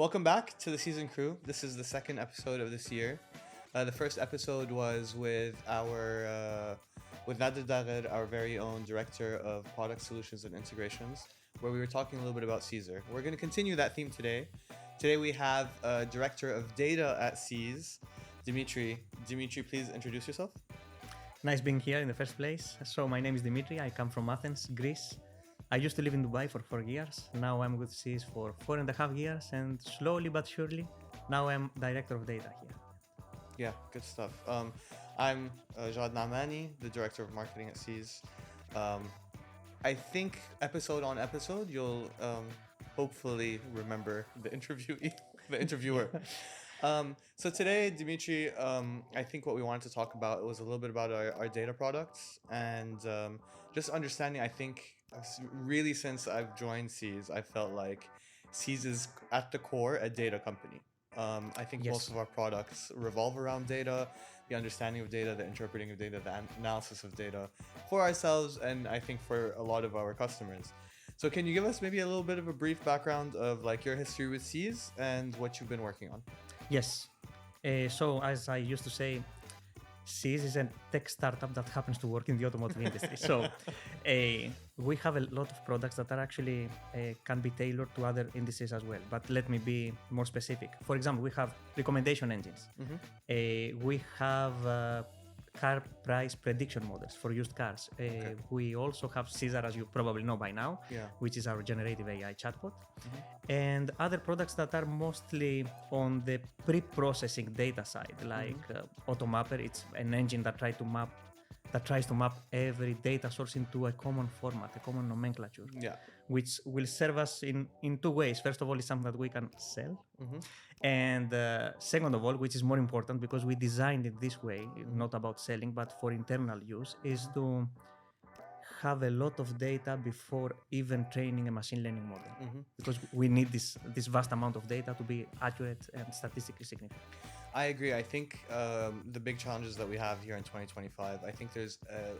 Welcome back to the Seezoned Crew. This is the second episode of this year. The first episode was with with Nader Dagher, our very own Director of Product Solutions and Integrations, where we were talking a little bit about Seezar. We're going to continue that theme today. Today we have Director of Data at Seez, Dimirtri. Dimirtri, please introduce yourself. Nice being here in the first place. So my name is Dimitri. I come from Athens, Greece. I used to live in Dubai for 4 years. Now I'm with Seez for 4.5 years, and slowly but surely, now I'm Director of Data here. Yeah, good stuff. I'm Jad Naamani, the Director of Marketing at Seez. I think episode on episode, you'll hopefully remember the interviewee, the interviewer. So today, Dimitri, I think what we wanted to talk about was a little bit about our data products and just understanding. I think really since I've joined Seez, I felt like Seez is at the core a data company. I think Yes. most of our products revolve around data, the understanding of data, the interpreting of data, the analysis of data for ourselves, and I think for a lot of our customers. So can you give us maybe a little bit of a brief background of like your history with Seez and what you've been working on? Yes. So as I used to say, Seez is a tech startup that happens to work in the automotive industry. So we have a lot of products that are actually can be tailored to other industries as well. But let me be more specific. For example, we have recommendation engines. We have car price prediction models for used cars. We also have Seezar, as you probably know by now, which is our generative AI chatbot. And other products that are mostly on the pre-processing data side, like Automapper. It's an engine that tries to map every data source into a common format, a common nomenclature, which will serve us in two ways. First of all, it's something that we can sell. And second of all, which is more important because we designed it this way, not about selling, but for internal use, is to have a lot of data before even training a machine learning model. Because we need this vast amount of data to be accurate and statistically significant. I agree. I think the big challenges that we have here in 2025, I think there's a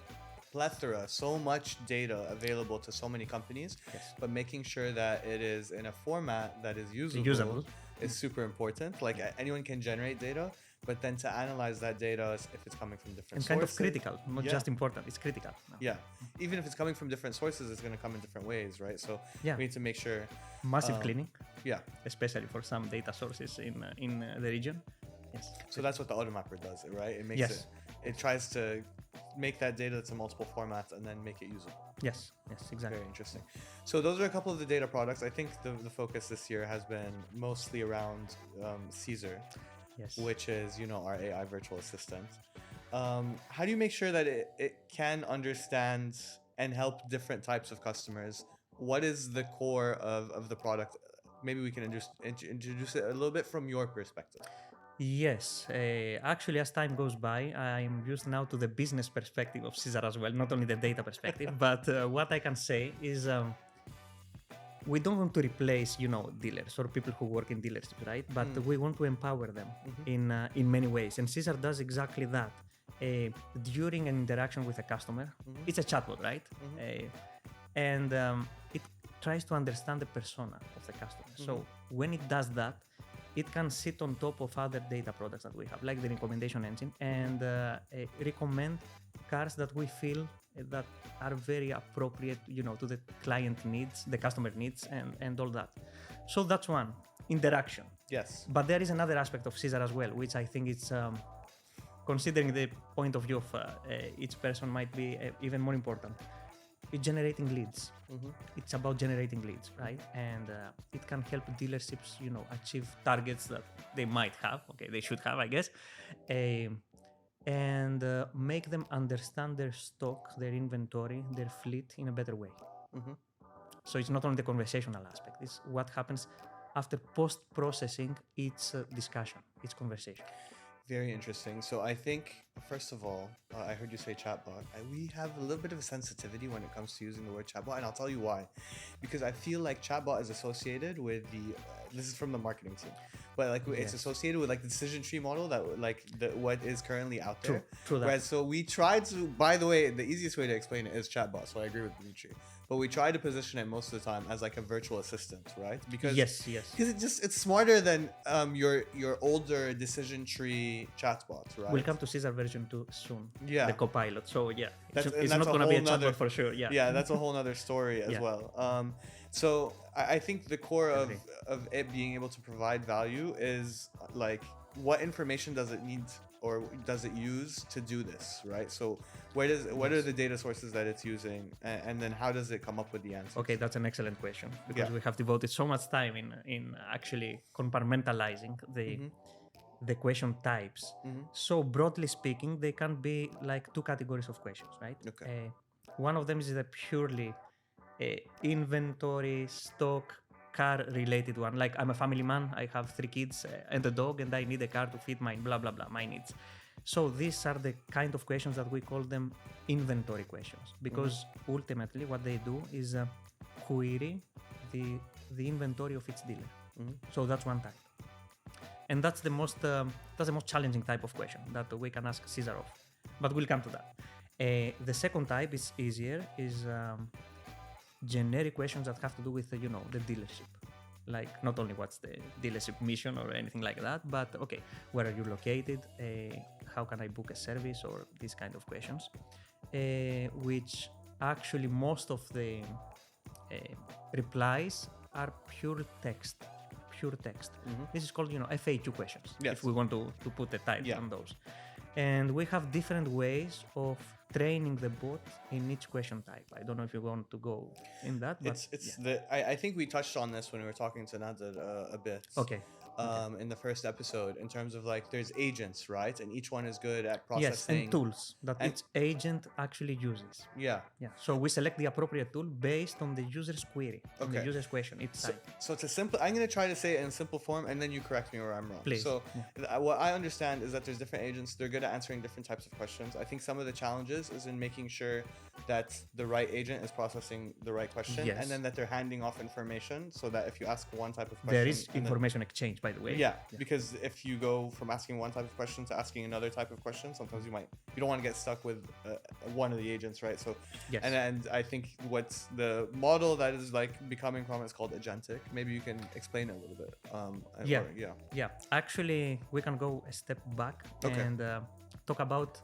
plethora, so much data available to so many companies, but making sure that it is in a format that is usable. Is super important. Like anyone can generate data, but then to analyze that data, if it's coming from different sources. And kind of critical, not just important, it's critical. No. Yeah. Even if it's coming from different sources, it's going to come in different ways, right? So we need to make sure. Massive cleaning. Yeah. Especially for some data sources in the region. Yes. So that's what the Automapper does, right? It makes it tries to make that data to multiple formats and then make it usable. Yes, exactly. Very interesting. So those are a couple of the data products. I think the focus this year has been mostly around Seezar, which is, our AI virtual assistant. How do you make sure that it can understand and help different types of customers? What is the core of the product? Maybe we can introduce it a little bit from your perspective. Yes, actually, as time goes by, I'm used now to the business perspective of Seezar as well, not only the data perspective. But what I can say is we don't want to replace, dealers or people who work in dealerships, right? But we want to empower them in many ways. And Seezar does exactly that. During an interaction with a customer, it's a chatbot, right? And it tries to understand the persona of the customer. So when it does that, it can sit on top of other data products that we have, like the recommendation engine, and recommend cars that we feel that are very appropriate, to the client needs, the customer needs, and all that. So that's one, interaction. Yes. But there is another aspect of Seezar as well, which I think it's, considering the point of view of each person, might be even more important. It's generating leads. It's about generating leads, right? And it can help dealerships, achieve targets that they might have. Okay, they should have, I guess, and make them understand their stock, their inventory, their fleet in a better way. So it's not only the conversational aspect; it's what happens after post-processing. It's discussion, it's conversation. Very interesting. So I think, first of all, I heard you say chatbot. We have a little bit of a sensitivity when it comes to using the word chatbot, and I'll tell you why. Because I feel like chatbot is associated with this is from the marketing team, but it's associated with the decision tree model that what is currently out there. True that. Right. So we tried to, by the way, the easiest way to explain it is chatbot. So I agree with Dimitri. but we try to position it most of the time as like a virtual assistant, right? Because Yes. because it's smarter than your older decision tree chatbots, right? We'll come to Seezar version 2 soon. Yeah. The Copilot. So yeah, That's it's not going to be a chatbot for sure. Yeah. Yeah, that's a whole nother story as Yeah. well. So I think the core Agree. of it being able to provide value is like what information does it need or does it use to do this, right? So what are the data sources that it's using, and then how does it come up with the answers? Okay, that's an excellent question because Yeah. we have devoted so much time in actually compartmentalizing the question types. So broadly speaking, they can be like two categories of questions, right? Okay. One of them is the purely inventory, stock, car related one. Like I'm a family man, I have 3 kids and a dog, and I need a car to fit my blah blah blah, my needs. So these are the kind of questions that we call them inventory questions, because ultimately what they do is query the inventory of each dealer. So that's one type, and that's the most challenging type of question that we can ask Seezar of. But we'll come to that. The second type is easier, is generic questions that have to do with the dealership. Like not only what's the dealership mission or anything like that, but okay, where are you located? How can I book a service, or these kind of questions, which actually most of the replies are pure text. This is called FAQ questions, if we want to put a title on those. And we have different ways of training the bot in each question type. I don't know if you want to go in that, but I think we touched on this when we were talking to Nader a bit. Okay. In the first episode, in terms of like there's agents, right? And each one is good at processing. Yes, and tools that each agent actually uses. Yeah. So we select the appropriate tool based on the user's query, on the user's question, each type. So it's a simple. I'm going to try to say it in simple form, and then you correct me where I'm wrong. Please. So what I understand is that there's different agents. They're good at answering different types of questions. I think some of the challenges is in making sure that the right agent is processing the right question, and then that they're handing off information so that if you ask one type of question, there is information exchange, by the way. Yeah, because if you go from asking one type of question to asking another type of question, sometimes you don't want to get stuck with one of the agents, right? So, and I think what's the model that is like becoming common is called agentic. Maybe you can explain it a little bit. Actually, we can go a step back and talk about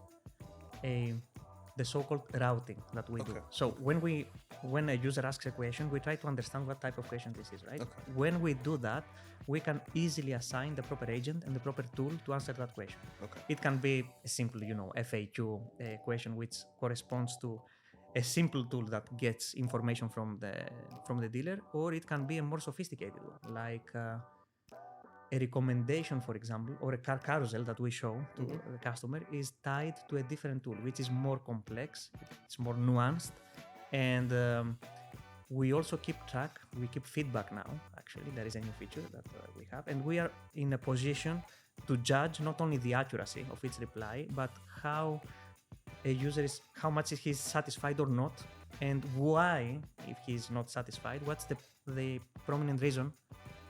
the so-called routing that we do. So when a user asks a question, we try to understand what type of question this is, right? When we do that, we can easily assign the proper agent and the proper tool to answer that question. It can be a simple, FAQ question which corresponds to a simple tool that gets information from the dealer, or it can be a more sophisticated one, like a recommendation, for example, or a car carousel that we show to the customer is tied to a different tool, which is more complex, it's more nuanced, and we also keep track, we keep feedback now, actually, there is a new feature that we have, and we are in a position to judge not only the accuracy of each reply, but how a user is, how much is he satisfied or not, and why, if he's not satisfied, what's the prominent reason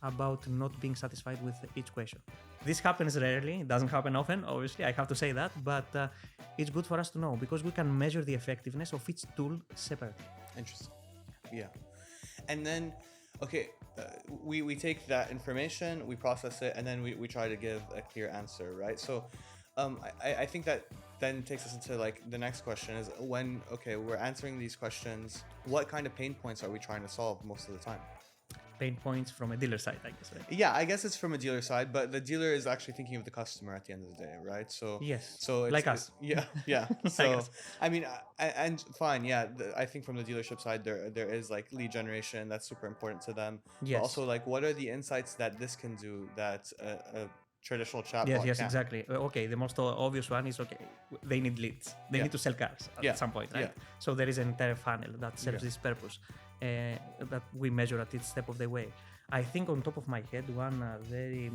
about not being satisfied with each question. This happens rarely, it doesn't happen often, obviously, I have to say that, but it's good for us to know because we can measure the effectiveness of each tool separately. Interesting. Yeah. And then, we take that information, we process it, and then we try to give a clear answer, right? So I think that then takes us into like the next question is when, we're answering these questions, what kind of pain points are we trying to solve most of the time? Pain points from a dealer side, I guess, right? Yeah, I guess it's from a dealer side, but the dealer is actually thinking of the customer at the end of the day, right? So yes, so it's, like us. Yeah. So I mean, and fine, yeah. I think from the dealership side, there is like lead generation that's super important to them. Yes. But also, like, what are the insights that this can do that a traditional chatbot Yes, can? exactly. The most obvious one is they need leads. They need to sell cars at some point, right? So there is an entire funnel that serves this purpose. That we measure at each step of the way. I think on top of my head, one very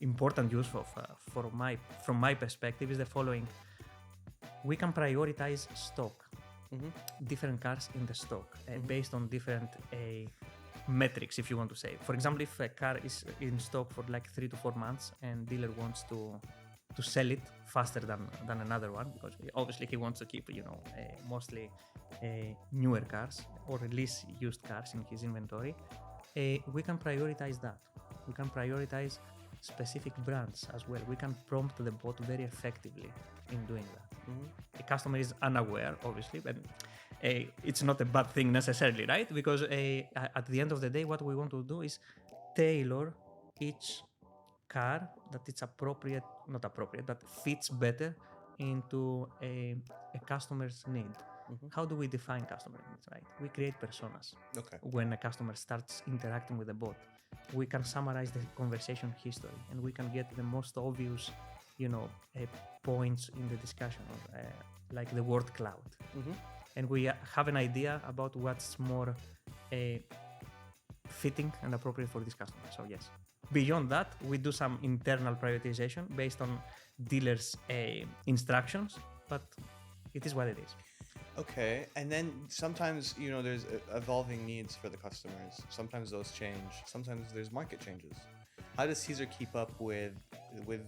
important use from my perspective is the following. We can prioritize stock, different cars in the stock based on different metrics, if you want to say. For example, if a car is in stock for like 3 to 4 months and dealer wants to to sell it faster than another one, because obviously he wants to keep, mostly newer cars or at least used cars in his inventory. We can prioritize that. We can prioritize specific brands as well. We can prompt the bot very effectively in doing that. The customer is unaware, obviously, but it's not a bad thing necessarily, right? Because at the end of the day, what we want to do is tailor each car that it's not appropriate, but fits better into a customer's need. How do we define customer needs, right? We create personas. Okay. When a customer starts interacting with the bot, we can summarize the conversation history, and we can get the most obvious, points in the discussion, like the word cloud. And we have an idea about what's more fitting and appropriate for this customer. So yes. Beyond that, we do some internal prioritization based on dealers' instructions, but it is what it is. Okay, and then sometimes, there's evolving needs for the customers. Sometimes those change. Sometimes there's market changes. How does Seezar keep up with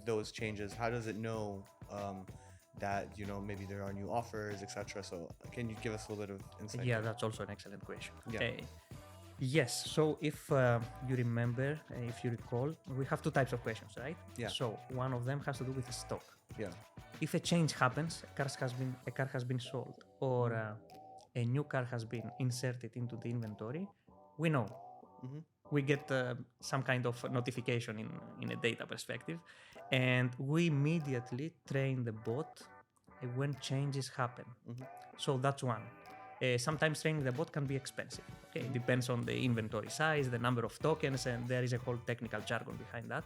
those changes? How does it know that, maybe there are new offers, etc.? So can you give us a little bit of insight? Yeah, that's also an excellent question. Yeah. Yes, so if you remember, if you recall, we have two types of questions, right? Yeah. So one of them has to do with the stock. Yeah. If a change happens, a car has been sold, or a new car has been inserted into the inventory, we know. We get some kind of notification in a data perspective, and we immediately train the bot when changes happen. So that's one. Sometimes training the bot can be expensive. Okay, it depends on the inventory size, the number of tokens, and there is a whole technical jargon behind that.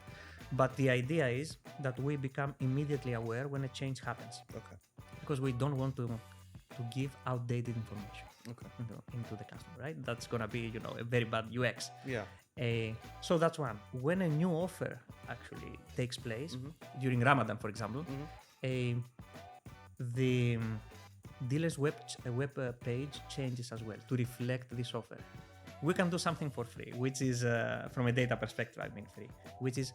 But the idea is that we become immediately aware when a change happens. Okay. Because we don't want to give outdated information into the customer, right? That's gonna be, a very bad UX. Yeah. So that's one. When a new offer actually takes place during Ramadan, for example, the dealer's web page changes as well to reflect this offer. We can do something for free, which is from a data perspective, I mean free, which is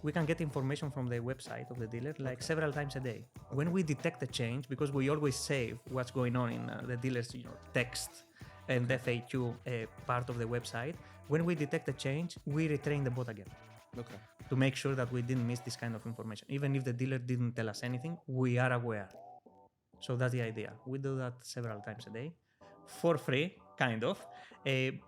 we can get information from the website of the dealer several times a day. When we detect a change, because we always save what's going on in the dealer's text and FAQ part of the website, when we detect a change, we retrain the bot again. Okay. To make sure that we didn't miss this kind of information. Even if the dealer didn't tell us anything, we are aware. So that's the idea. We do that several times a day for free, kind of.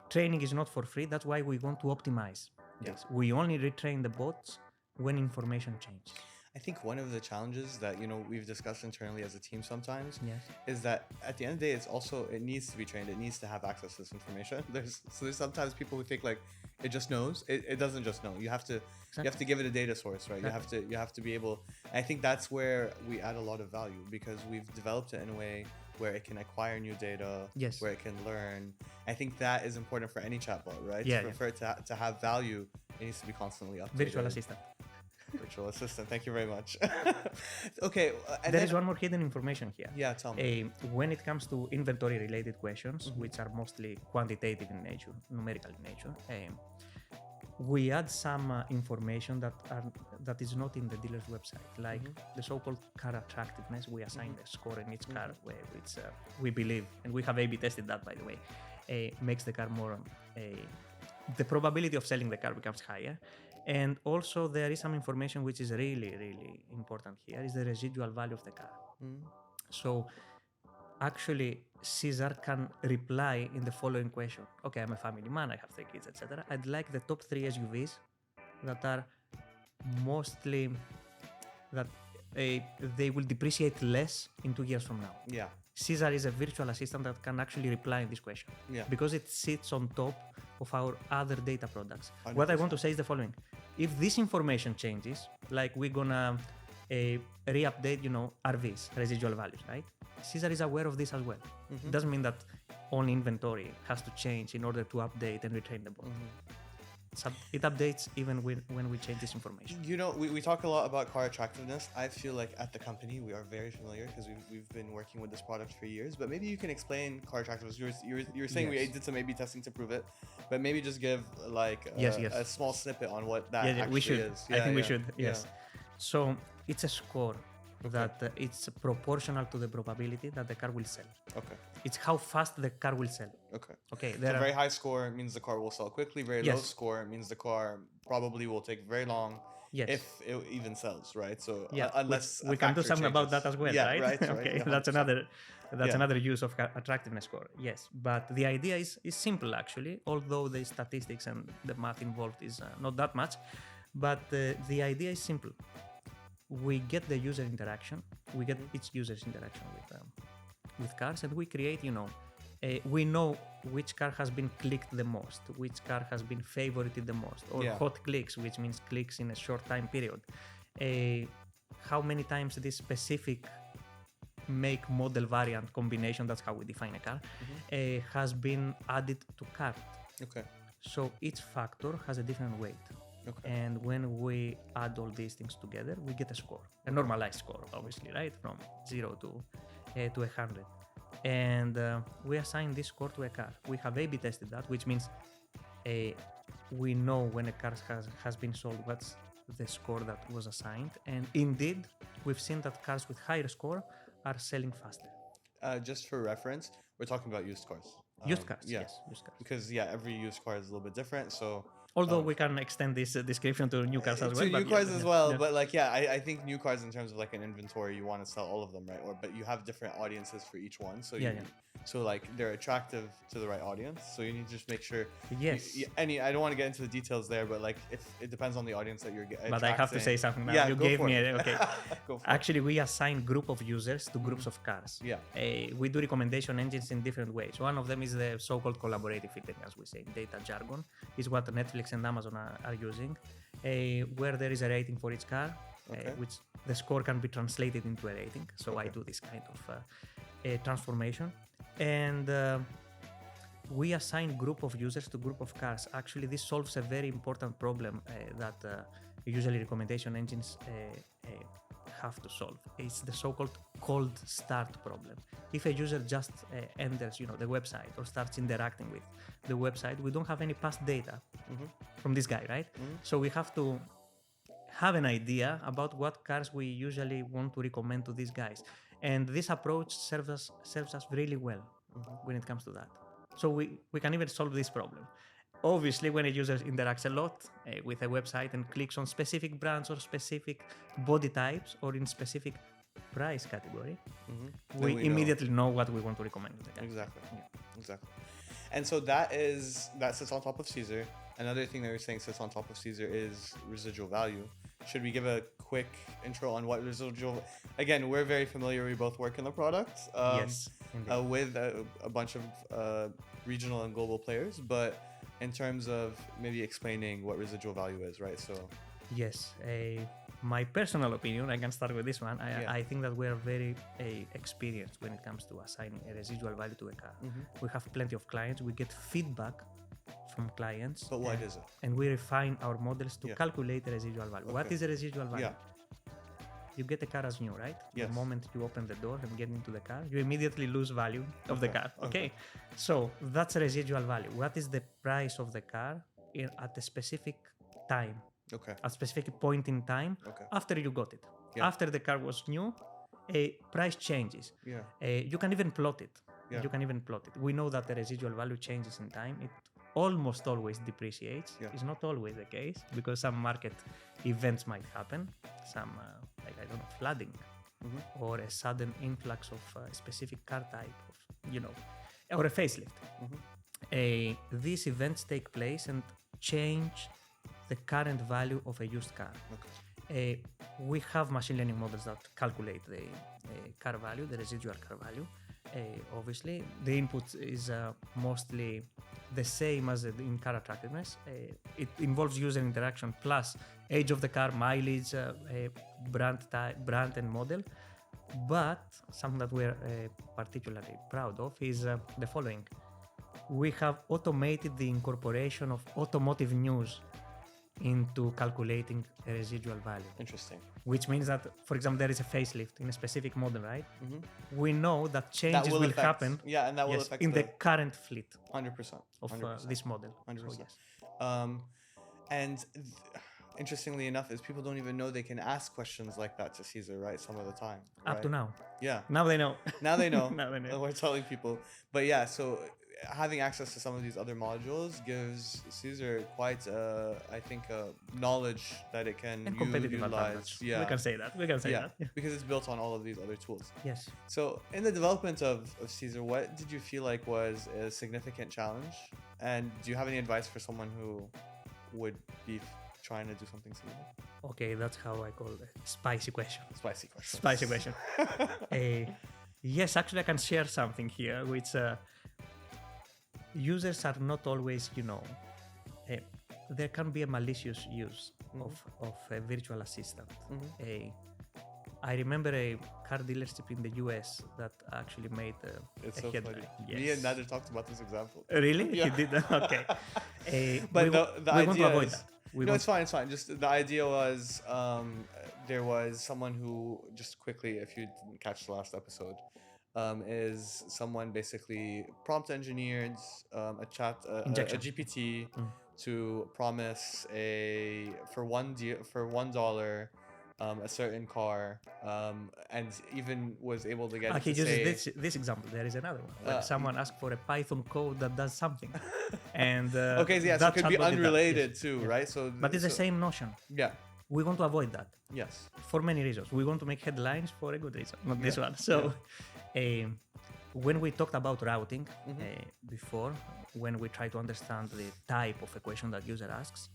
Training is not for free. That's why we want to optimize this. We only retrain the bots when information changes. I think one of the challenges that we've discussed internally as a team sometimes is that at the end of the day, it needs to be trained. It needs to have access to this information. There's sometimes people who think like it just knows. It doesn't just know. You have to give it a data source, right? Exactly. You have to be able. I think that's where we add a lot of value, because we've developed it in a way where it can acquire new data, where it can learn. I think that is important for any chatbot, right? For it to have value, it needs to be constantly updated. Virtual assistant. Virtual assistant. Thank you very much. Okay. There is one more hidden information here. Yeah, tell me. When it comes to inventory related questions, which are mostly quantitative in nature, numerical in nature, we add some information that is not in the dealer's website, like the so-called car attractiveness. We assign a score in each car, which we believe, and we have A/B tested that, by the way, makes the car more. The probability of selling the car becomes higher. And also there is some information which is really, really important here, is the residual value of the car. So actually Seezar can reply in the following question. Okay, I'm a family man, I have 3 kids, etc. I'd like the top 3 SUVs that are mostly that they will depreciate less in 2 years from now. Yeah. Seezar is a virtual assistant that can actually reply in this question. Because it sits on top of our other data products. 100%. What I want to say is the following. If this information changes, like we're gonna re-update, RVs, residual values, right? Seezar is aware of this as well. It doesn't mean that only inventory has to change in order to update and retrain the bot. It updates even when we change this information. We talk a lot about car attractiveness. I feel like at the company we are very familiar because we've been working with this product for years. But maybe you can explain car attractiveness. You were saying we did some A/B testing to prove it, but maybe just give like a small snippet on what that actually is. I think we should. Yes. So it's a score that it's proportional to the probability that the car will sell. Okay. It's how fast the car will sell. Okay. Okay. So very high score means the car will sell quickly. Very low Yes. score means the car probably will take very long. Yes. If it even sells, right? So Yeah, unless we can do something about that as well, yeah, right? right. Okay, Yeah, that's 100%. another use of attractiveness score. Yes, but the idea is simple actually, although the statistics and the math involved is not that much. But the idea is simple. We get the user interaction, we get each user's interaction with cars, and we create, we know which car has been clicked the most, which car has been favorited the most, or hot clicks, which means clicks in a short time period. How many times this specific make model variant combination, that's how we define a car, has been added to cart. Okay. So each factor has a different weight. Okay. And when we add all these things together, we get a score, a normalized score, obviously, right? From 0 to 100. And we assign this score to a car. We have A/B tested that, which means we know when a car has been sold, what's the score that was assigned. And indeed, we've seen that cars with higher score are selling faster. Just for reference, we're talking about used cars. Used cars, yes, used cars. Because every used car is a little bit different. So although we can extend this description to new cars as well. To new cars as well, but I think new cars in terms of like an inventory, you want to sell all of them, right? But you have different audiences for each one, so so like they're attractive to the right audience. So you need to just make sure. Yes. I don't want to get into the details there, but like if it depends on the audience that you're getting. But I have to say something now. Yeah, you gave me okay. Actually, we assign group of users to groups of cars. Yeah. We do recommendation engines in different ways. One of them is the so-called collaborative filtering, as we say, data jargon, is what Netflix and Amazon are using, where there is a rating for each car, which the score can be translated into a rating. So I do this kind of transformation. And we assign group of users to group of cars. Actually, this solves a very important problem that usually recommendation engines have to solve. It's the so-called cold start problem. If a user just enters, the website or starts interacting with the website, we don't have any past data from this guy, right? So we have to have an idea about what cars we usually want to recommend to these guys. And this approach serves us really well when it comes to that. So we can even solve this problem. Obviously, when a user interacts a lot with a website and clicks on specific brands or specific body types or in specific price category, we immediately know what we want to recommend. Exactly. And so that sits on top of Seezar. Another thing that you're saying sits on top of Seezar is residual value. Should we give a quick intro on what residual? Again, we're very familiar. We both work in the product. Yes, with a bunch of regional and global players, but in terms of maybe explaining what residual value is, right? So yes, my personal opinion, I can start with this one. I think that we're very experienced when it comes to assigning a residual value to a car. We have plenty of clients. We get feedback from clients. But what is it? And we refine our models to calculate the residual value. What is a residual value? You get a car as new, right? Yes. The moment you open the door and get into the car, you immediately lose value of the car. Okay. So that's a residual value. What is the price of the car at a specific time? Okay. A specific point in time after you got it. After the car was new, a price changes. You can even plot it. We know that the residual value changes in time. It almost always depreciates. It's not always the case because some market events might happen. Some, flooding or a sudden influx of a specific car type, or a facelift. These events take place and change the current value of a used car. We have machine learning models that calculate the car value, the residual car value. Obviously, the input is mostly the same as in car attractiveness. It involves user interaction plus age of the car, mileage, brand type, brand and model. But something that we're particularly proud of is the following. We have automated the incorporation of automotive news into calculating a residual value. Interesting. Which means that, for example, there is a facelift in a specific model, right? We know that changes will happen. Yeah, and that will affect in the current fleet. 100% of this model. 100%. So, yes. And interestingly enough, is people don't even know they can ask questions like that to Seezar, right? Some of the time. Up to right? now. Yeah. Now they know. Now they know. Now they know. We're telling people. But yeah, so having access to some of these other modules gives Seezar quite, I think, knowledge that it can And competitive utilize. advantage. Yeah. We can say that. We can say that. Yeah. Because it's built on all of these other tools. Yes. So in the development of Seezar, what did you feel like was a significant challenge? And do you have any advice for someone who would be trying to do something similar? Okay, that's how I call it. Spicy question. Spicy question. Spicy question. Yes, actually, I can share something here, which users are not always, there can be a malicious use of a virtual assistant. I remember a car dealership in the US that actually made It's a so headline. funny. Yes. Me and Nader talked about this example. Really? Yeah. He did that? Okay. But we the want to idea avoid is, that. no, it's fine. It's fine. Just the idea was there was someone who, just quickly, if you didn't catch the last episode, is someone basically prompt engineered a GPT to promise for $1 a certain car, and even was able to get it he to uses say, this example. There is another one where someone asked for a Python code that does something, and okay, so yeah, so it could be unrelated too, yes. right? So, but it's the same notion. Yeah. We want to avoid that. Yes. For many reasons. We want to make headlines for a good reason, not this one. So, when we talked about routing before, when we try to understand the type of a question that user asks,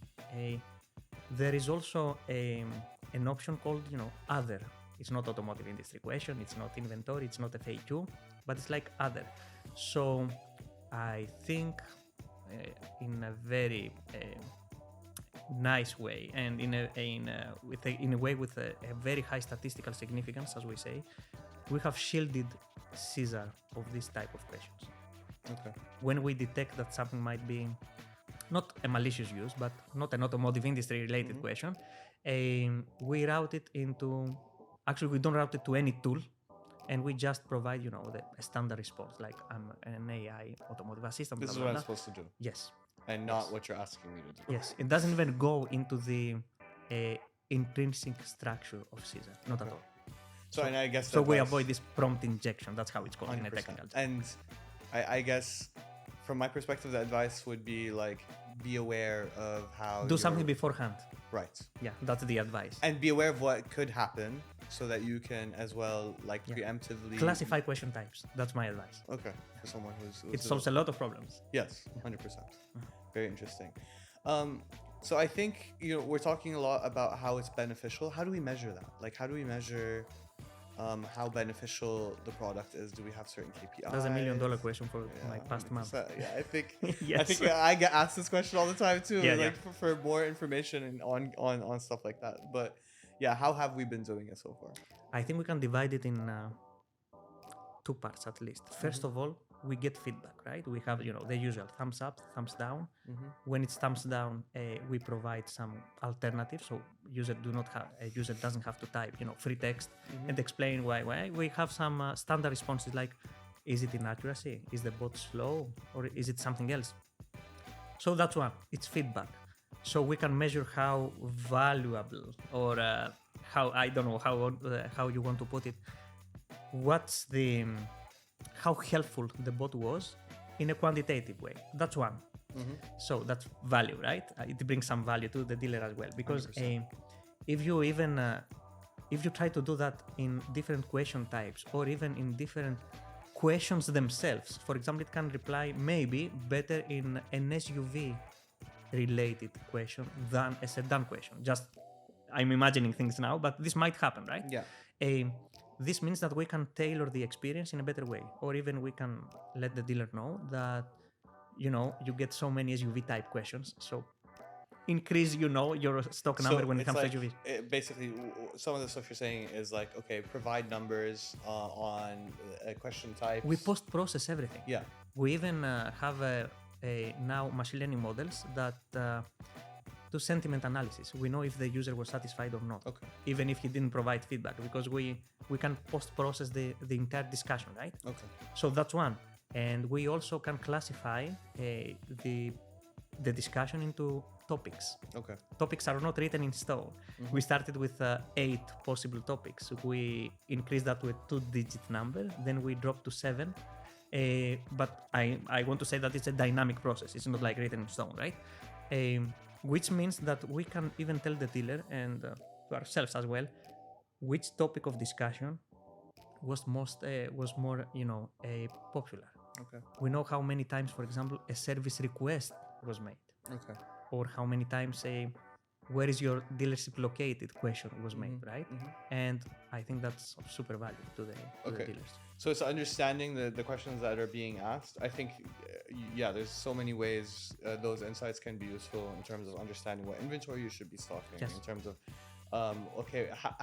there is also an option called, other. It's not automotive industry question, it's not inventory, it's not FAQ, but it's like other. So I think in a very nice way and in a way with a very high statistical significance, as we say, we have shielded Seezar of this type of questions. Okay. When we detect that something might be not a malicious use, but not an automotive industry related question, we route it into, actually we don't route it to any tool, and we just provide, a standard response, like I'm an AI automotive assistant. This is what I'm supposed to do. Yes. And not what you're asking me to do. Yes. It doesn't even go into the intrinsic structure of Seezar, not at all. So and I guess so we avoid this prompt injection. That's how it's called 100%. In a technical term. And I guess from my perspective, the advice would be like, be aware of how do something beforehand. Right. Yeah, that's the advice. And be aware of what could happen so that you can as well, like, preemptively classify question types. That's my advice. Okay. For someone who's it solves a lot of problems. Yes, 100%. Very interesting. So I think, we're talking a lot about how it's beneficial. How do we measure that? Like, how do we measure how beneficial the product is? Do we have certain KPIs? That's $1 million question for my past month. Yeah, I think yes. I think I get asked this question all the time too. Yeah, for more information and on stuff like that. But yeah, how have we been doing it so far? I think we can divide it in two parts at least. First of all, we get feedback, right? We have, the usual thumbs up, thumbs down. When it's thumbs down, we provide some alternatives. So user doesn't have to type, free text and explain why. We have some standard responses like, is it inaccuracy? Is the bot slow? Or is it something else? So that's one. It's feedback. So we can measure how valuable or how, I don't know how you want to put it. What's how helpful the bot was in a quantitative way. That's one. So that's value, right? It brings some value to the dealer as well, because if you try to do that in different question types or even in different questions themselves, for example, it can reply maybe better in an SUV related question than a sedan question. Just I'm imagining things now, but this might happen, right? Yeah. This means that we can tailor the experience in a better way, or even we can let the dealer know that, you get so many SUV type questions. So increase, your stock number when it comes to SUVs. Basically, some of the stuff you're saying is like, okay, provide numbers on a question type. We post-process everything. Yeah. We even have now machine learning models that do sentiment analysis. We know if the user was satisfied or not, even if he didn't provide feedback, because we can post-process the entire discussion, right? Okay. So that's one. And we also can classify the discussion into topics. Okay. Topics are not written in stone. We started with 8 possible topics. We increased that to a 2-digit number. Then we dropped to 7. But I want to say that it's a dynamic process. It's not like written in stone, right? Which means that we can even tell the dealer and to ourselves as well which topic of discussion was more popular. Okay. We know how many times, for example, a service request was made, Okay. or how many times where is your dealership located question was made, right? And I think that's of super value to the dealers. So it's understanding the questions that are being asked. I think, there's so many ways those insights can be useful in terms of understanding what inventory you should be stocking, in terms of,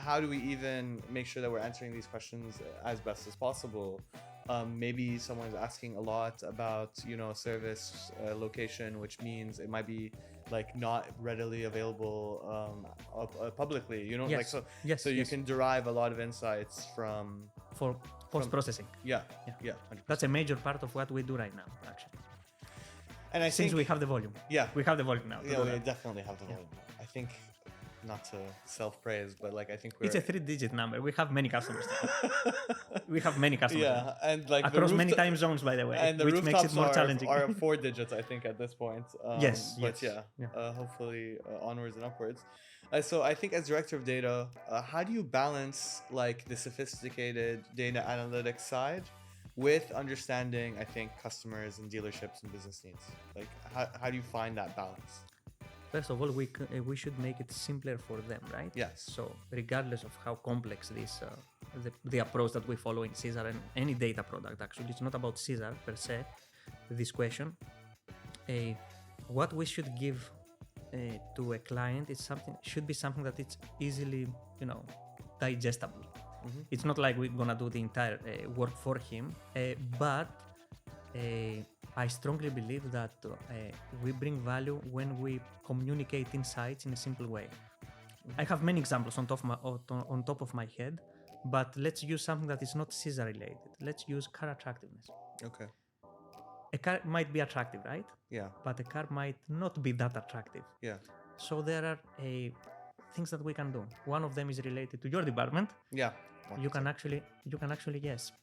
how do we even make sure that we're answering these questions as best as possible? Maybe someone's asking a lot about, service location, which means it might be like not readily available publicly, so you can derive a lot of insights from post-processing. 100%. That's a major part of what we do right now, actually. And I Since think we have the volume. We have the volume now. We definitely have the volume. I think, not to self-praise, but I think it's a 3-digit number. We have many customers. We have many customers. And across many time zones, by the way, and the which makes it more challenging. are 4 digits, I think, at this point. Hopefully onwards and upwards. So I think as director of data, how do you balance the sophisticated data analytics side with understanding, I think, customers and dealerships and business needs? How do you find that balance? First of all, we should make it simpler for them, right? Yes. So regardless of how complex this the approach that we follow in Seezar and any data product, actually, it's not about Seezar per se. This question, what we should give to a client should be something that it's easily, digestible. It's not like we're gonna do the entire work for him, but I strongly believe that we bring value when we communicate insights in a simple way. I have many examples on top of my head, but let's use something that is not Seezar related. Let's use car attractiveness. Okay. A car might be attractive, right? Yeah. But a car might not be that attractive. Yeah. So there are things that we can do. One of them is related to your department. Yeah. You can actually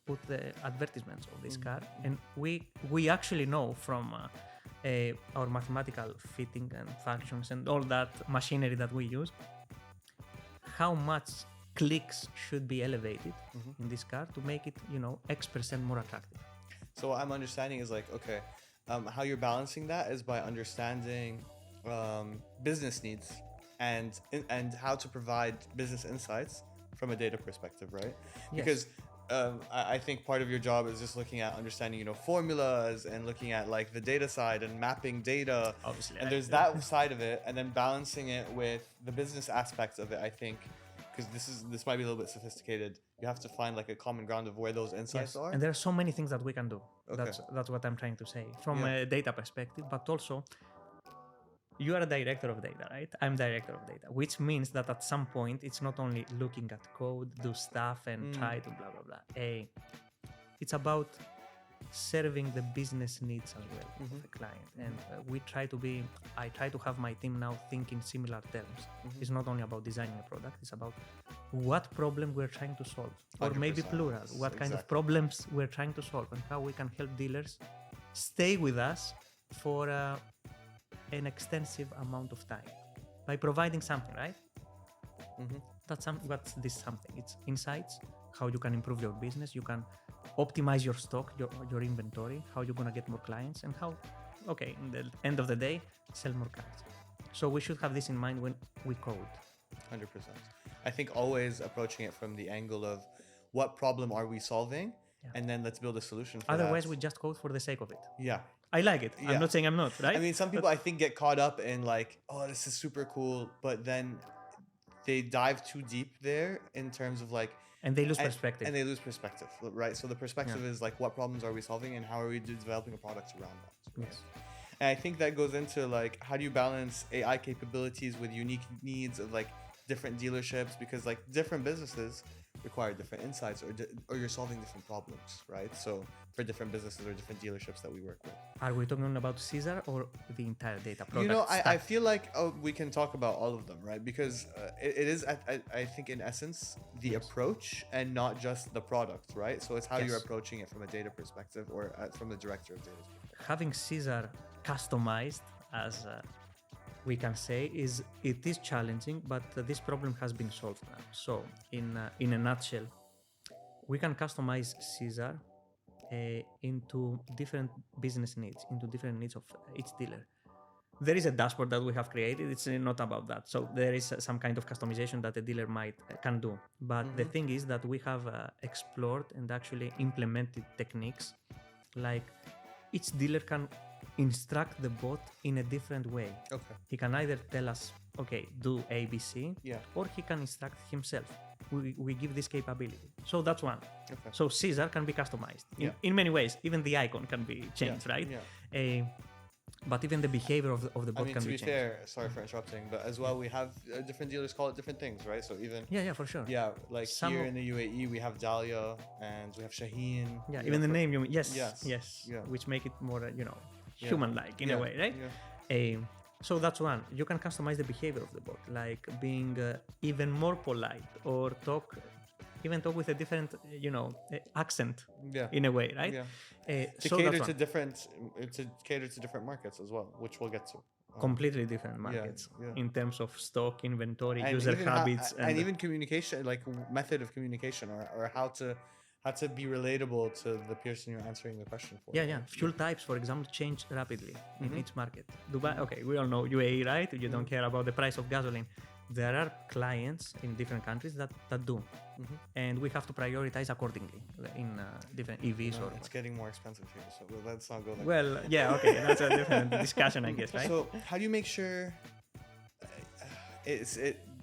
put the advertisements of this car, and we actually know from our mathematical fitting and functions and all that machinery that we use how much clicks should be elevated in this car to make it X% more attractive. So what I'm understanding is how you're balancing that is by understanding business needs and how to provide business insights from a data perspective, right? Yes. Because I think part of your job is just looking at understanding, formulas and looking at the data side and mapping data. Obviously, and there's that side of it, and then balancing it with the business aspects of it. I think because this might be a little bit sophisticated. You have to find a common ground of where those insights are. And there are so many things that we can do. Okay. That's what I'm trying to say from a data perspective, but also. You are a director of data, right? I'm director of data, which means that at some point it's not only looking at code, do stuff, and try to blah blah blah. It's about serving the business needs as well of a client, and I try to have my team now think in similar terms. It's not only about designing a product; it's about what problem we're trying to solve, or maybe plural, what kind of problems we're trying to solve, and how we can help dealers stay with us for an extensive amount of time by providing something, right? What's this something? It's insights, how you can improve your business, you can optimize your stock, your inventory, how you're gonna get more clients, and how, in the end of the day, sell more cars. So we should have this in mind when we code. 100%. I think always approaching it from the angle of what problem are we solving, and then let's build a solution for Otherwise, that. we just code for the sake of it. Yeah. I like it. I'm not saying I'm not, right? I mean, some people I think get caught up in this is super cool, but then they dive too deep there in terms of and they lose perspective. And they lose perspective, right? So the perspective is what problems are we solving and how are we developing a product around that? Yes. And I think that goes into how do you balance AI capabilities with unique needs of different dealerships, because different businesses require different insights, or you're solving different problems, right? So for different businesses or different dealerships that we work with. Are we talking about Seezar or the entire data product? You know, I stack? feel like we can talk about all of them, right? Because it is, I think, in essence, the Yes. approach and not just the product, right? So it's how Yes. you're approaching it from a data perspective or from the director of data perspective. Having Seezar customized, as we can say, it is challenging, but this problem has been solved now. So in a nutshell, we can customize Seezar into different business needs, into different needs of each dealer. There is a dashboard that we have created. It's not about that. So there is some kind of customization that a dealer can do. But the thing is that we have explored and actually implemented techniques like each dealer can instruct the bot in a different way. Okay. He can either tell us, okay, do A, B, C, Yeah. or he can instruct himself. We give this capability. So that's one. Okay. So Seezar can be customized in many ways. Even the icon can be changed, right? Yeah. But even the behavior of the bot I mean, can to be be changed. fair, sorry for interrupting, but as well, we have different dealers call it different things, right? So even Yeah, for sure. yeah, like Some here of- in the UAE, we have Dahlia and we have Shaheen. Yeah, you even know, the for- name, yes, Yes. Yeah. which make it more, Yeah. human-like in a way, right? Yeah. So that's one. You can customize the behavior of the bot, like being even more polite or talk with a different, accent Yeah. in a way, right? Yeah. To So cater that's to one. different markets as well, which we'll get to. Completely different markets yeah. in terms of stock, inventory, And user even habits, and even communication, like method of communication, or how to be relatable to the person you're answering the question for. Yeah. Fuel types, for example, change rapidly in each market. Dubai, Mm-hmm. okay, we all know UAE, right? You don't care about the price of gasoline. There are clients in different countries that do, and we have to prioritize accordingly in different EVs or. It's getting more expensive here, so let's not go there. Well, yeah, okay, that's a different discussion, I guess, right? So how do you make sure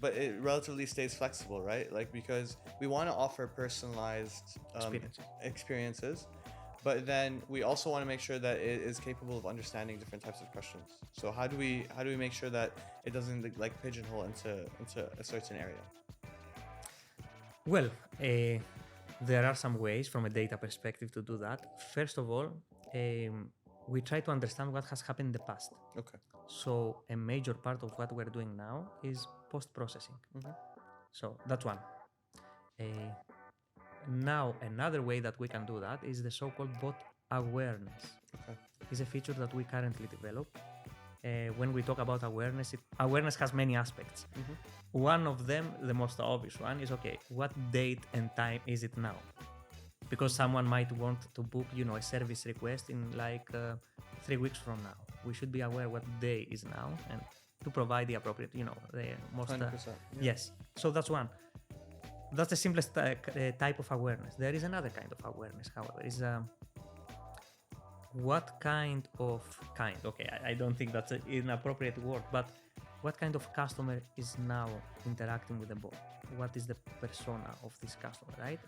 but it relatively stays flexible, right? Like, because we want to offer personalized experiences, but then we also want to make sure that it is capable of understanding different types of questions. So how do we make sure that it doesn't like pigeonhole into a certain area? Well, there are some ways from a data perspective to do that. First of all, we try to understand what has happened in the past. Okay. So a major part of what we're doing now is post-processing. So that's one. Now, another way that we can do that is the so-called bot awareness. Okay. It's a feature that we currently develop. When we talk about awareness, awareness has many aspects. One of them, the most obvious one, is okay, what date and time is it now? Because someone might want to book, a service request in like 3 weeks from now. We should be aware what day is now and to provide the appropriate, the most. 100%. Yes. So that's one. That's the simplest type of awareness. There is another kind of awareness, however, is what kind. Okay, I don't think that's an appropriate word, but what kind of customer is now interacting with the bot? What is the persona of this customer, right?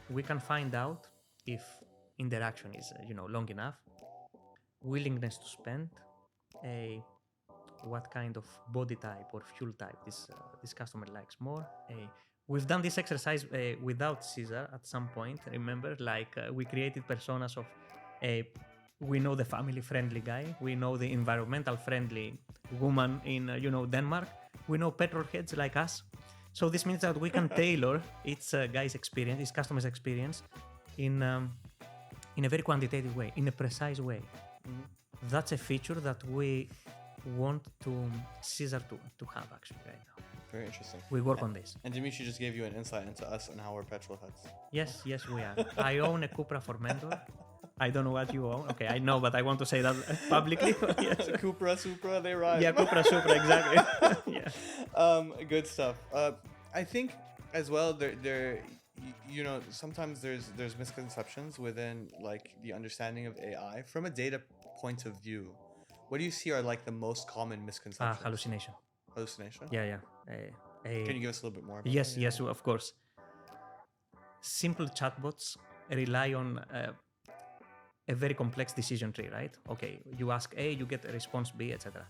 We can find out if interaction is, long enough, willingness to spend, what kind of body type or fuel type this customer likes more. We've done this exercise without Seezar at some point. Remember, we created personas of we know the family-friendly guy, we know the environmental-friendly woman in Denmark, we know petrol heads like us. So this means that we can tailor its guy's experience, its customer's experience, in a very quantitative way, in a precise way. That's a feature that we want to Seezar to have actually right now. Very interesting. We work on this. And Dimitri just gave you an insight into us and how we're petrol heads. Yes, we are. I own a Cupra Formentor. I don't know what you own. Okay, I know, but I want to say that publicly. Yes. Cupra, Supra, they rhyme. Yeah, Cupra, Supra, exactly. Yeah. Good stuff. I think as well, there sometimes there's misconceptions within like the understanding of AI from a data point of view. What do you see are like the most common misconceptions? Hallucination. Hallucination? Yeah. Can you give us a little bit more about Yes, that? yes, of course. Simple chatbots rely on a very complex decision tree, right? Okay, you ask A, you get a response B, etc.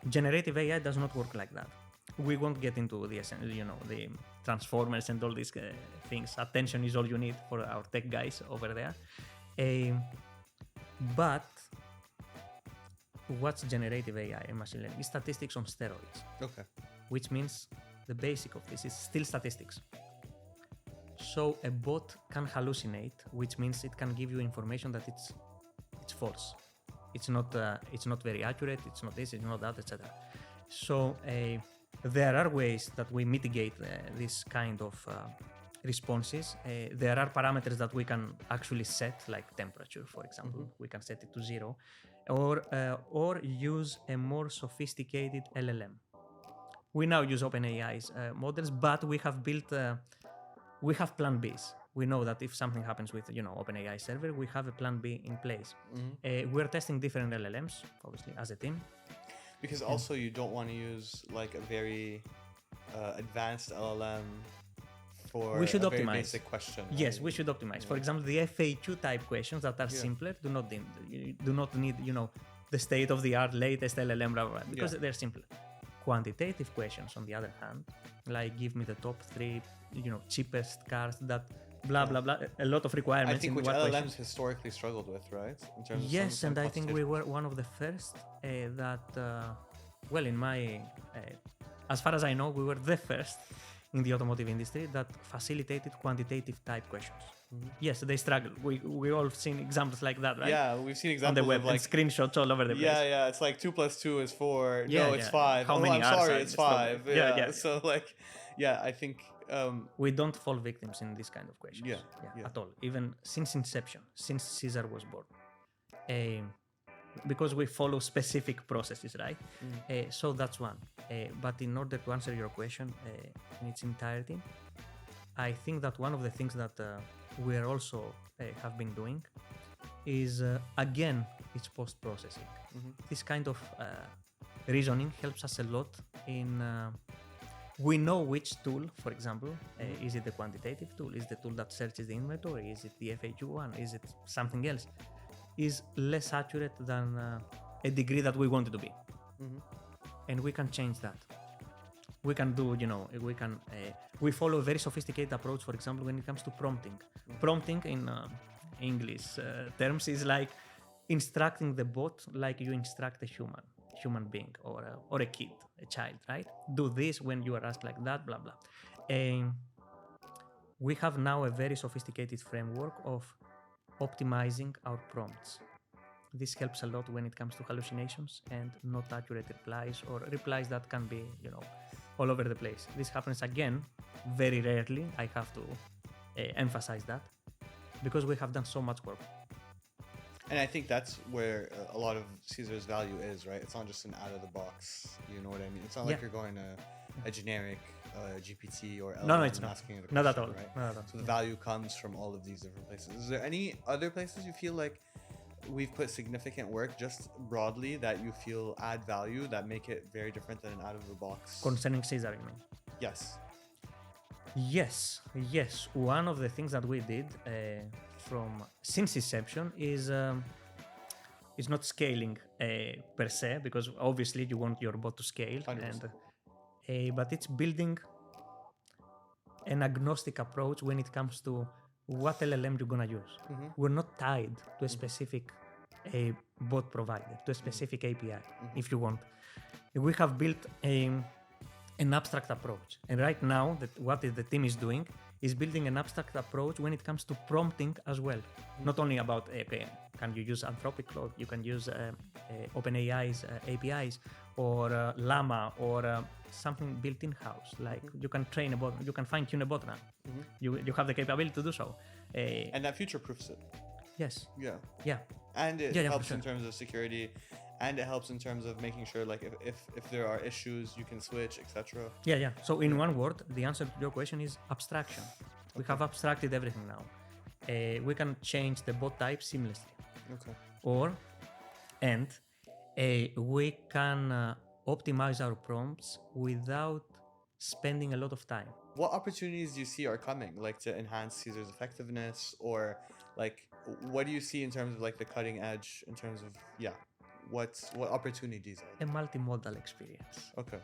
Generative AI does not work like that. we won't get into the the transformers and all these things. Attention is all you need for our tech guys over there. But what's generative AI and machine learning is statistics on steroids. Okay. Which means the basic of this is still statistics. So a bot can hallucinate, which means it can give you information that it's false. It's not very accurate. It's not this. It's not that, etc. So there are ways that we mitigate this kind of responses. There are parameters that we can actually set, like temperature, for example. We can set it to 0, or use a more sophisticated LLM. We now use OpenAI's models, but we have built, we have plan Bs. We know that if something happens with, OpenAI server, we have a plan B in place. We're testing different LLMs, obviously, as a team. Because also you don't want to use like a very advanced LLM for we should a optimize. very basic question. Yes, right? we should optimize. For example, the FAQ type questions that are simpler do not need, the state of the art latest LLM, blah, blah, blah, because they're simpler. Quantitative questions, on the other hand, like give me the top 3, cheapest cars that blah blah blah. A lot of requirements. I think in which what LLMs questions. historically struggled with, right? In terms of Yes, some and I think we quantitative were one of the first that, well, in my, as far as I know, we were the first in the automotive industry that facilitated quantitative type questions. Yes, they struggle. We all seen examples like that, right? Yeah, we've seen On examples the web of like and screenshots all over the place. Yeah, it's like 2 + 2 is 4. Yeah, no, it's yeah. 5. How oh, many I'm R's sorry, are it's in the 5. story? Yeah, Yeah. So like, I think We don't fall victims in this kind of questions. Yeah. At all. Even since inception, since Seezar was born. Because we follow specific processes, right? So that's one. But in order to answer your question in its entirety, I think that one of the things that we are also have been doing is, again, it's post-processing. This kind of reasoning helps us a lot in... we know which tool, for example, is it the quantitative tool? Is the tool that searches the inventory? Is it the FAQ one? Is it something else? Is less accurate than a degree that we want it to be. And we can change that. We can do, we follow a very sophisticated approach, for example, when it comes to prompting. Prompting in English terms is like instructing the bot like you instruct a human being or a kid, a child, right? Do this when you are asked like that, blah, blah. And we have now a very sophisticated framework of optimizing our prompts. This helps a lot when it comes to hallucinations and not accurate replies or replies that can be, all over the place. This happens again very rarely. I have to emphasize that because we have done so much work. And I think that's where a lot of Seezar's value is, right? It's not just an out-of-the-box, you know what I mean? It's not like you're going to a generic GPT or LLM No, it's and not. asking it a question, Not at all. right? Not at all. So the value comes from all of these different places. Is there any other places you feel like we've put significant work just broadly that you feel add value that make it very different than an out-of-the-box? Concerning Seezar, you mean? Yes. Yes. One of the things that we did since inception is not scaling per se, because obviously you want your bot to scale, 100%. But it's building an agnostic approach when it comes to what LLM you're gonna use. We're not tied to a specific bot provider, to a specific API, if you want. We have built an abstract approach. And right now, what the team is doing is building an abstract approach when it comes to prompting as well. Not only about, can you use Anthropic Claude, you can use OpenAI's APIs, or Llama, or something built in-house. Like you can train a bot, you can fine-tune a bot now. You have the capability to do so. And that future-proofs it. Yes. Yeah. And it helps in sure. terms of security, and it helps in terms of making sure, like, if there are issues, you can switch, etc. Yeah. So in one word, the answer to your question is abstraction. We have abstracted everything now. We can change the bot type seamlessly. Okay. We can optimize our prompts without spending a lot of time. What opportunities do you see are coming, like to enhance Seezar's effectiveness, or like what do you see in terms of like the cutting edge in terms of what opportunities are A multimodal experience. there? Okay.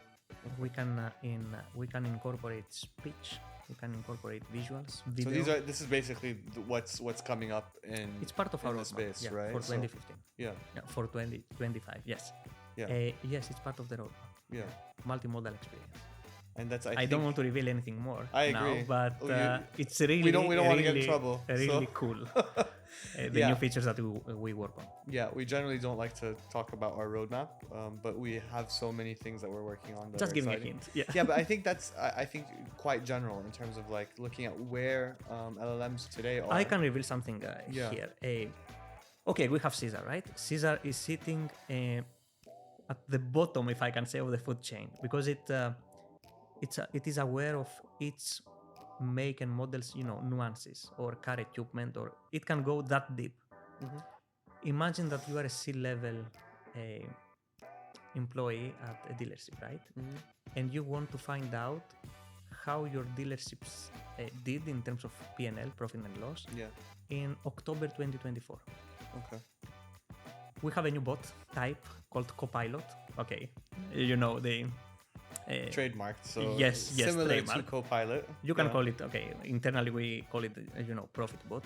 We can incorporate speech. We can incorporate visuals, So video. this is basically what's coming up in It's part of our the roadmap, space, right? for So, 2015. yeah, For 2025, yes. yeah, Yes, it's part of the roadmap. yeah. Multimodal experience. And that's I think, don't want to reveal anything more I now, agree. but it's really we don't want to get in trouble. really So. cool. The Yeah. new features that we work on. Yeah, we generally don't like to talk about our roadmap, but we have so many things that we're working on. That Just are give exciting. me a hint. Yeah. Yeah, but I think that's I think quite general in terms of like looking at where LLMs today are. I can reveal something Yeah. here. Okay, we have Seezar, right? Seezar is sitting at the bottom, if I can say, of the food chain because it is aware of its make and models, nuances or car equipment, or it can go that deep. Mhm. Imagine that you are a C-level employee at a dealership, right? Mhm. And you want to find out how your dealerships did in terms of P&L, profit and loss, Yeah. in October 2024. Okay. We have a new bot type called Copilot. Okay, you know the Trademarked. So yes, similar trademark. to Copilot. You can Yeah. call it, okay, internally we call it, profit bot.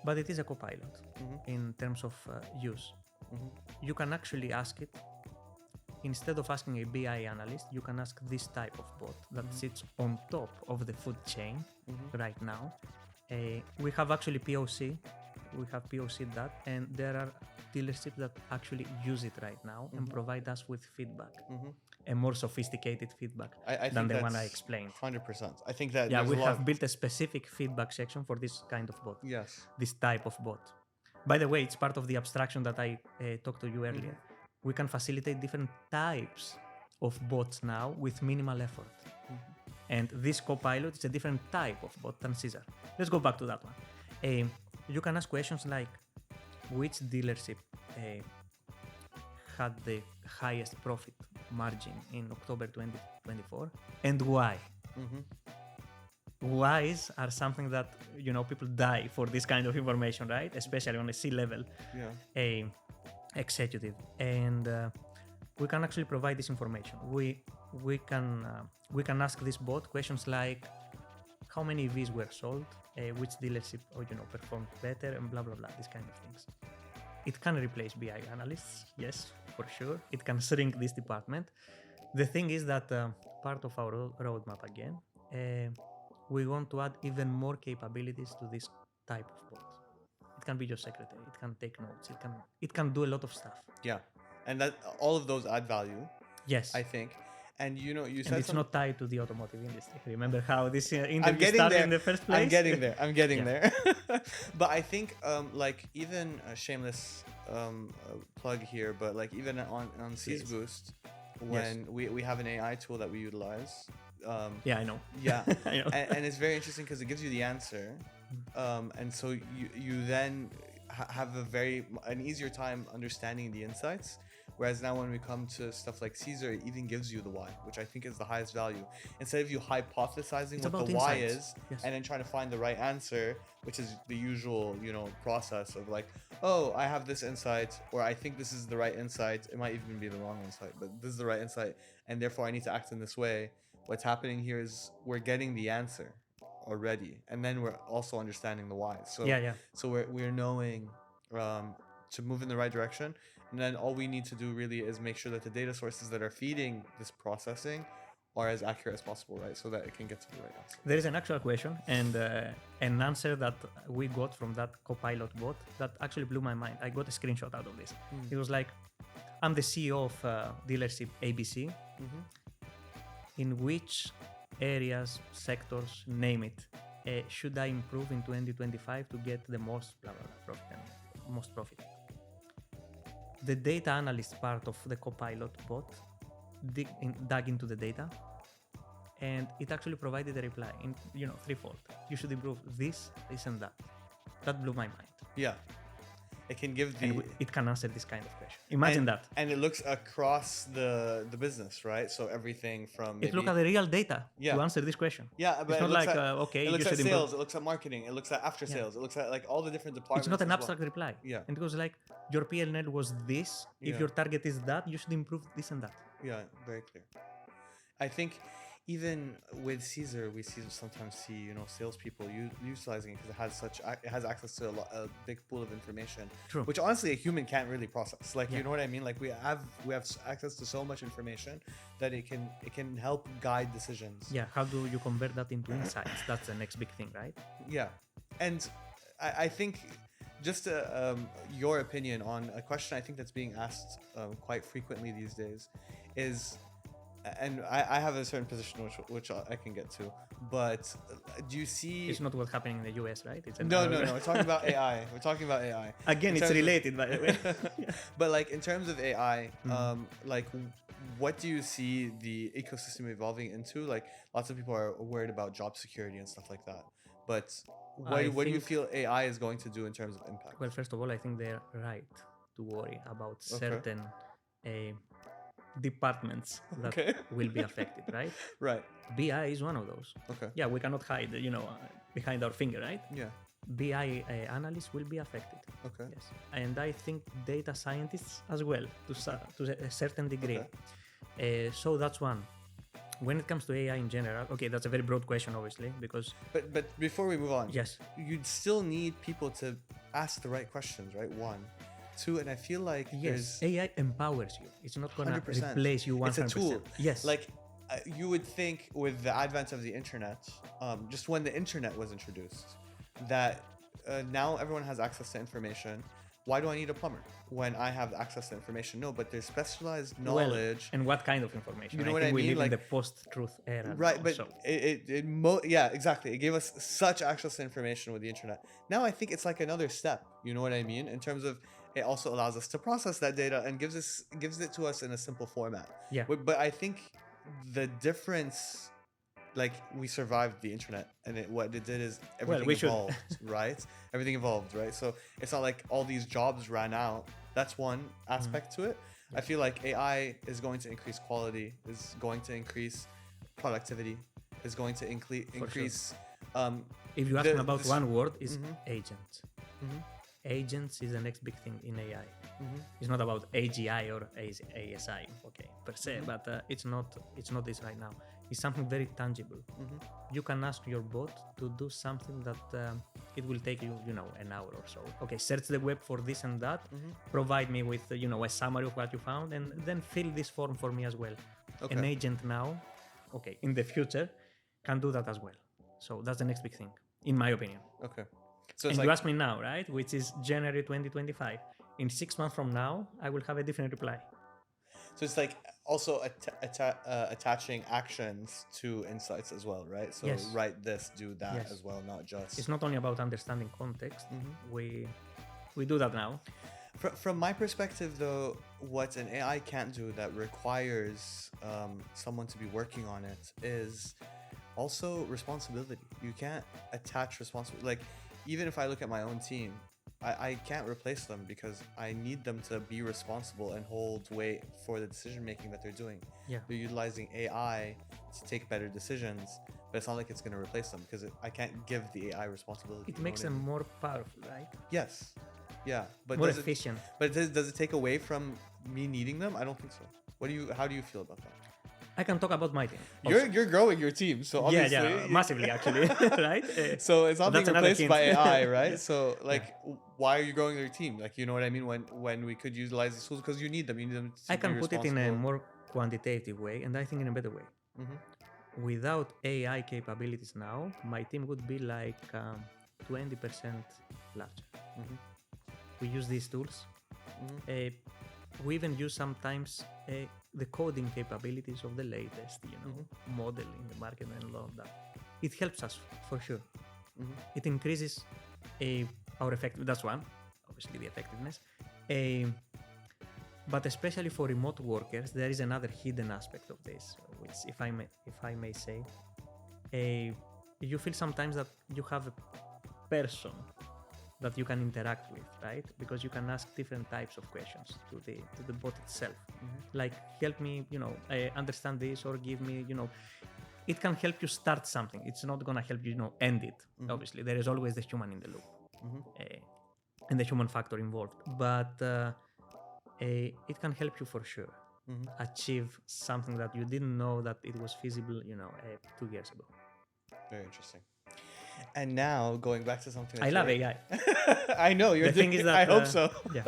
But it is a Copilot Mhm. in terms of use. Mhm. You can actually ask it, instead of asking a BI analyst, you can ask this type of bot that sits on top of the food chain right now. We have actually POC. We have POC'd that, and there are dealerships that actually use it right now and provide us with feedback, a more sophisticated feedback I than think the one I that's explained. 100%. I think that Yeah, there's we a lot have built a specific feedback section for this kind of bot, Yes. this type of bot. By the way, it's part of the abstraction that I talked to you earlier. We can facilitate different types of bots now with minimal effort. And this Copilot is a different type of bot than Seezar. Let's go back to that one. You can ask questions like, which dealership had the highest profit margin in October 2024 and why? Whys are something that, people die for this kind of information, right? Especially on a C-level executive. And we can actually provide this information. We can ask this bot questions like, how many EVs were sold, which dealership performed better, and blah blah blah. These kind of things. It can replace BI analysts, yes, for sure. It can shrink this department. The thing is that part of our roadmap again, we want to add even more capabilities to this type of bot. It can be your secretary. It can take notes. It can do a lot of stuff. Yeah, and that all of those add value. Yes, I think. And you said and it's not tied to the automotive industry. Remember how this interview I'm getting started there. in the first place? I'm getting there. But I think like even a shameless plug here, but like even on Seize Boost, when we have an AI tool that we utilize. Yeah, I know. Yeah, I know. And it's very interesting because it gives you the answer, and so you then have an easier time understanding the insights. Whereas now when we come to stuff like Seezar, it even gives you the why, which I think is the highest value. Instead of you hypothesizing what the why is and then trying to find the right answer, which is the usual, process of like, oh, I have this insight, or I think this is the right insight. It might even be the wrong insight, but this is the right insight, and therefore I need to act in this way. What's happening here is we're getting the answer already, and then we're also understanding the why. So so we're knowing to move in the right direction. And then all we need to do really is make sure that the data sources that are feeding this processing are as accurate as possible, right? So that it can get to the right answer. There is an actual question and an answer that we got from that Copilot bot that actually blew my mind. I got a screenshot out of this. It was like, I'm the CEO of dealership ABC. In which areas, sectors, name it, should I improve in 2025 to get the most blah, blah, blah, profit and most profit? The data analyst part of the Copilot bot dug into the data, and it actually provided a reply in threefold. You should improve this, this, and that. That blew my mind. Yeah, it can give the. And it can answer this kind of question. Imagine that. And it looks across the business, right? So everything from. It looks at the real data to answer this question. Yeah, but it's not like okay. It looks you at should sales. Improve. It looks at marketing. It looks at after sales. It looks at like all the different departments. It's not an abstract reply. Yeah. And it goes like, your P&L was this. If your target is that, you should improve this and that. Yeah, very clear. I think even with Seezar, we sometimes see salespeople utilizing it because it has access to a big pool of information, True. which honestly a human can't really process. Like Yeah. you know what I mean? Like we have access to so much information that it can help guide decisions. Yeah, how do you convert that into insights? That's the next big thing, right? Yeah, and I think just your opinion on a question I think that's being asked quite frequently these days is, and I have a certain position which I can get to, but do you see? It's not what's happening in the US, right? It's No. We're talking about AI. We're talking about AI. Again, it's related, by the way. But like in terms of AI, like what do you see the ecosystem evolving into? Like lots of people are worried about job security and stuff like that. But what do you feel AI is going to do in terms of impact? Well, first of all, I think they're right to worry about certain departments that will be affected, right? Right. BI is one of those. Okay. Yeah, we cannot hide, behind our finger, right? Yeah. BI analysts will be affected. Okay. Yes, and I think data scientists as well to a certain degree. Okay. So that's one. When it comes to AI in general, okay, that's a very broad question, obviously, because. But before we move on, yes, you'd still need people to ask the right questions, right? One. Two, and I feel like yes, AI empowers you. It's not gonna 100%. replace you 100%. It's a tool. Yes. Like you would think with the advent of the internet, just when the internet was introduced, that now everyone has access to information. Why do I need a plumber when I have access to information? No, but there's specialized knowledge. Well, and what kind of information? You know what I mean? We live like in the post-truth era. Right, now, but so. Yeah, exactly. It gave us such access to information with the internet. Now I think it's like another step. You know what I mean? In terms of it also allows us to process that data and gives it to us in a simple format. Yeah. But I think the difference, like we survived the internet, and what it did is everything evolved, right? Everything evolved, right? So it's not like all these jobs ran out. That's one aspect to it. I feel like AI is going to increase quality, is going to increase productivity, is going to increase. Sure. If you ask me about one word, is agent. Agents is the next big thing in AI. It's not about AGI or ASI, okay, per se, but it's not this right now. It's something very tangible. You can ask your bot to do something that it will take you, an hour or so. Okay, search the web for this and that. Provide me with, a summary of what you found, and then fill this form for me as well. Okay. An agent now, okay, in the future, can do that as well. So that's the next big thing, in my opinion. Okay. So and you ask me now, right? Which is January 2025. In 6 months from now, I will have a different reply. So it's like also attaching actions to insights as well, right? So yes. Write this, do that as well, not just. It's not only about understanding context. We do that now. From my perspective, though, what an AI can't do that requires someone to be working on it is also responsibility. You can't attach responsibility. Like, even if I look at my own team, I can't replace them because I need them to be responsible and hold weight for the decision making that they're doing. Yeah. They're utilizing AI to take better decisions, but it's not like it's going to replace them because I can't give the AI responsibility. It makes them more powerful, right? Yes. Yeah. But more efficient. Does it take away from me needing them? I don't think so. How do you feel about that? I can talk about my team. You're growing your team, so obviously massively actually, right? So it's not being replaced by AI, right? So why are you growing your team? Like, you know what I mean? When we could utilize these tools because you need them. To I can put it in a more quantitative way, and I think in a better way. Without AI capabilities now, my team would be like 20% larger. We use these tools. We even use sometimes the coding capabilities of the latest, model in the market and all of that. It helps us for sure. It increases our effectiveness. That's one, obviously the effectiveness. But especially for remote workers, there is another hidden aspect of this, which, if I may say, you feel sometimes that you have a person that you can interact with, right? Because you can ask different types of questions to the bot itself. Like, help me, understand this, or give me, it can help you start something. It's not gonna help you, end it. Obviously, there is always the human in the loop, and the human factor involved. But it can help you for sure. achieve something that you didn't know that it was feasible, 2 years ago. Very interesting. And now going back to something I love AI. I know you're. The thing is that I hope so. Yeah.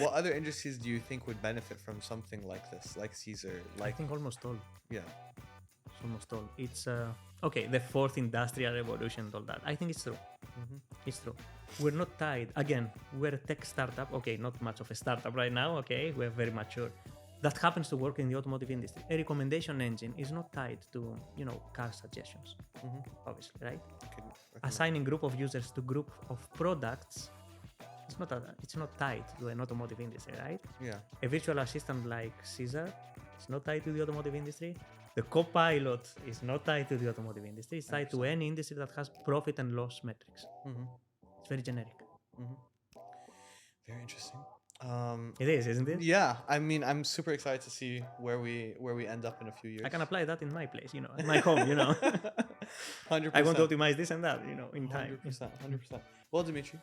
What other industries do you think would benefit from something like this, like Seezar? I think almost all. Yeah. Almost all. It's okay. The fourth industrial revolution and all that. I think it's true. It's true. We're not tied. Again, we're a tech startup. Okay, not much of a startup right now. Okay, we're very mature. That happens to work in the automotive industry. A recommendation engine is not tied to car suggestions. Obviously, right? Assigning group of users to group of products. It's not tied to an automotive industry, right? Yeah. A virtual assistant like Seezar is not tied to the automotive industry. The co-pilot is not tied to the automotive industry. It's tied to any industry that has profit and loss metrics. It's very generic. Very interesting. It is, isn't it? Yeah. I mean, I'm super excited to see where we end up in a few years. I can apply that in my place, at my home, 100%. I want to optimize this and that, in time. 100%. Well, Dimitri,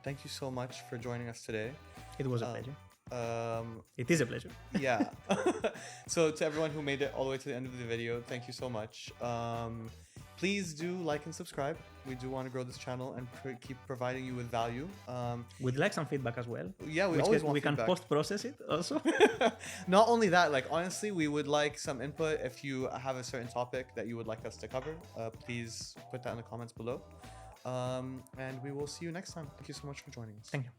thank you so much for joining us today. It was a pleasure. It is a pleasure. Yeah. So to everyone who made it all the way to the end of the video, thank you so much. Please do like and subscribe. We do want to grow this channel and keep providing you with value. We'd like some feedback as well. Yeah, we always want feedback. We can post-process it also. Not only that, like honestly, we would like some input. If you have a certain topic that you would like us to cover, please put that in the comments below. And we will see you next time. Thank you so much for joining us. Thank you.